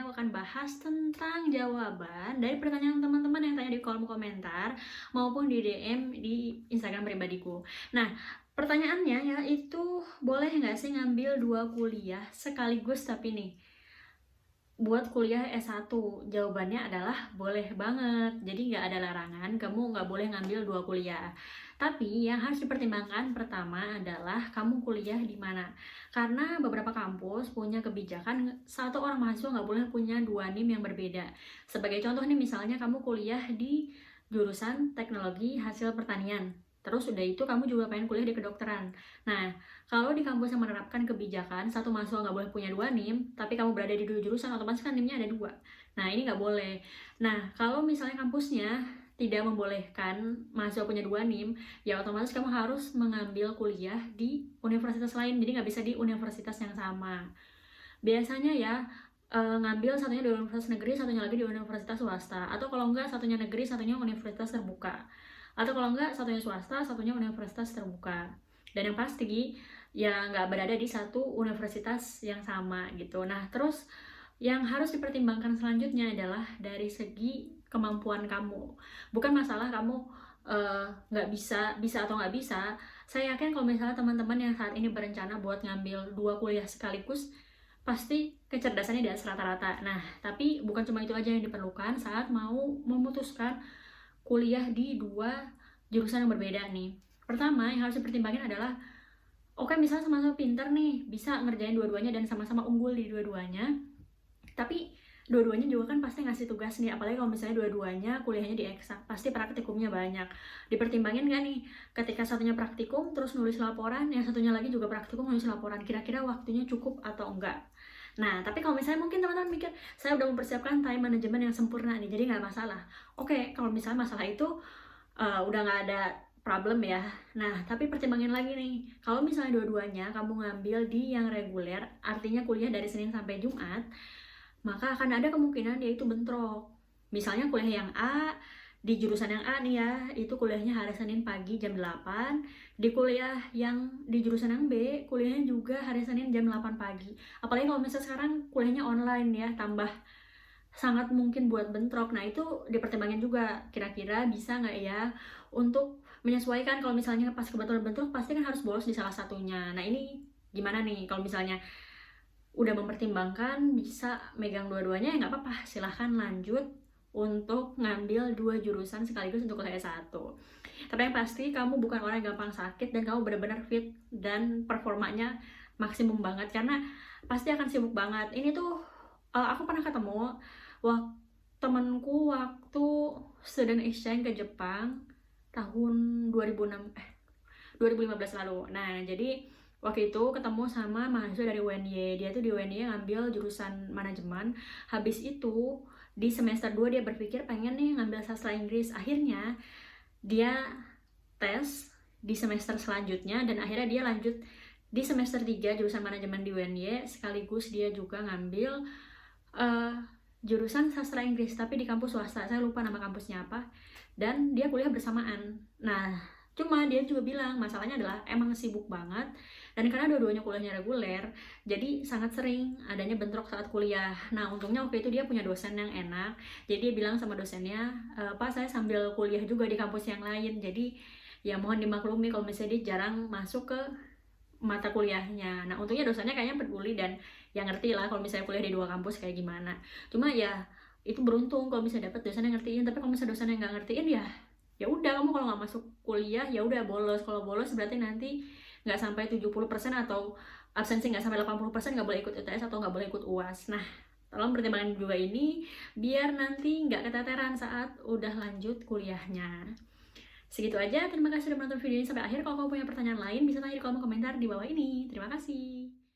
aku akan bahas tentang jawaban dari pertanyaan teman-teman yang tanya di kolom komentar maupun di DM di Instagram pribadiku. Nah, pertanyaannya yaitu boleh nggak sih ngambil 2 kuliah sekaligus tapi nih buat kuliah S1? Jawabannya adalah boleh banget. Jadi nggak ada larangan, kamu nggak boleh ngambil 2 kuliah. Tapi yang harus dipertimbangkan pertama adalah kamu kuliah di mana. Karena beberapa kampus punya kebijakan satu orang mahasiswa nggak boleh punya 2 NIM yang berbeda. Sebagai contoh nih, misalnya kamu kuliah di jurusan teknologi hasil pertanian. Terus udah itu kamu juga pengen kuliah di kedokteran. Nah, kalau di kampus yang menerapkan kebijakan satu mahasiswa nggak boleh punya 2 NIM, tapi kamu berada di 2 jurusan, otomatis kan NIM-nya ada 2. Nah, ini nggak boleh. Nah, kalau misalnya kampusnya tidak membolehkan mahasiswa punya 2 NIM, ya otomatis kamu harus mengambil kuliah di universitas lain, jadi nggak bisa di universitas yang sama. Biasanya ya, ngambil satunya di universitas negeri, satunya lagi di universitas swasta. Atau kalau enggak, satunya negeri, satunya universitas terbuka. Atau kalau enggak, satunya swasta, satunya universitas terbuka. Dan yang pasti, ya nggak berada di satu universitas yang sama gitu. Nah, terus yang harus dipertimbangkan selanjutnya adalah dari segi kemampuan kamu. Bukan masalah kamu nggak bisa atau nggak bisa. Saya yakin kalau misalnya teman-teman yang saat ini berencana buat ngambil 2 kuliah sekaligus, pasti kecerdasannya di atas rata-rata. Nah, tapi bukan cuma itu aja yang diperlukan saat mau memutuskan kuliah di 2 jurusan yang berbeda nih. Pertama, yang harus dipertimbangkan adalah, oke, misalnya sama-sama pinter nih, bisa ngerjain dua-duanya dan sama-sama unggul di dua-duanya, tapi dua-duanya juga kan pasti ngasih tugas nih, apalagi kalau misalnya dua-duanya kuliahnya di eksak, pasti praktikumnya banyak. Dipertimbangin nggak nih, ketika satunya praktikum terus nulis laporan, yang satunya lagi juga praktikum nulis laporan, kira-kira waktunya cukup atau enggak? Nah, tapi kalau misalnya mungkin teman-teman mikir, saya udah mempersiapkan time management yang sempurna nih, jadi nggak masalah. Oke, kalau misalnya masalah itu udah nggak ada problem ya. Nah, tapi pertimbangin lagi nih, kalau misalnya dua-duanya kamu ngambil di yang reguler, artinya kuliah dari Senin sampai Jumat, maka akan ada kemungkinan dia itu bentrok. Misalnya kuliah yang A, di jurusan yang A nih ya, itu kuliahnya hari Senin pagi jam 8, di kuliah yang di jurusan yang B, kuliahnya juga hari Senin jam 8 pagi. Apalagi kalau misalnya sekarang kuliahnya online ya, tambah sangat mungkin buat bentrok. Nah, itu dipertimbangin juga, kira-kira bisa nggak ya untuk menyesuaikan. Kalau misalnya pas kebetulan bentrok, pasti kan harus bolos di salah satunya. Nah, ini gimana nih kalau misalnya udah mempertimbangkan bisa megang dua-duanya, ya nggak apa-apa, silahkan lanjut untuk ngambil 2 jurusan sekaligus untuk kuliah S1. Tapi yang pasti kamu bukan orang yang gampang sakit dan kamu benar-benar fit dan performanya maksimum banget, karena pasti akan sibuk banget. Ini tuh aku pernah ketemu temenku waktu student exchange ke Jepang tahun 2015 lalu. Nah, jadi waktu itu ketemu sama mahasiswa dari UNY. Dia tuh di UNY ngambil jurusan manajemen. Habis itu di semester 2 dia berpikir pengen nih ngambil sastra Inggris. Akhirnya dia tes di semester selanjutnya dan akhirnya dia lanjut di semester 3 jurusan manajemen di UNY, sekaligus dia juga ngambil jurusan sastra Inggris tapi di kampus swasta. Saya lupa nama kampusnya apa, dan dia kuliah bersamaan. Nah, cuma dia juga bilang masalahnya adalah emang sibuk banget, dan karena dua-duanya kuliahnya reguler, jadi sangat sering adanya bentrok saat kuliah. Nah, untungnya waktu itu dia punya dosen yang enak, jadi dia bilang sama dosennya, Pak, saya sambil kuliah juga di kampus yang lain, jadi ya mohon dimaklumi kalau misalnya dia jarang masuk ke mata kuliahnya. Nah, untungnya dosennya kayaknya peduli dan yang ngerti lah kalau misalnya kuliah di 2 kampus kayak gimana. Cuma ya itu beruntung kalau misalnya dapet dosen yang ngertiin, tapi kalau misalnya dosen yang nggak ngertiin, ya udah, kamu kalau nggak masuk kuliah ya udah bolos. Kalau bolos berarti nanti nggak sampai 70% atau absensi nggak sampai 80%, nggak boleh ikut UTS atau nggak boleh ikut UAS. Nah, tolong pertimbangkan juga ini biar nanti nggak keteteran saat udah lanjut kuliahnya. Segitu aja, terima kasih sudah menonton video ini sampai akhir. Kalau kamu punya pertanyaan lain, bisa tanya di kolom komentar di bawah ini. Terima kasih.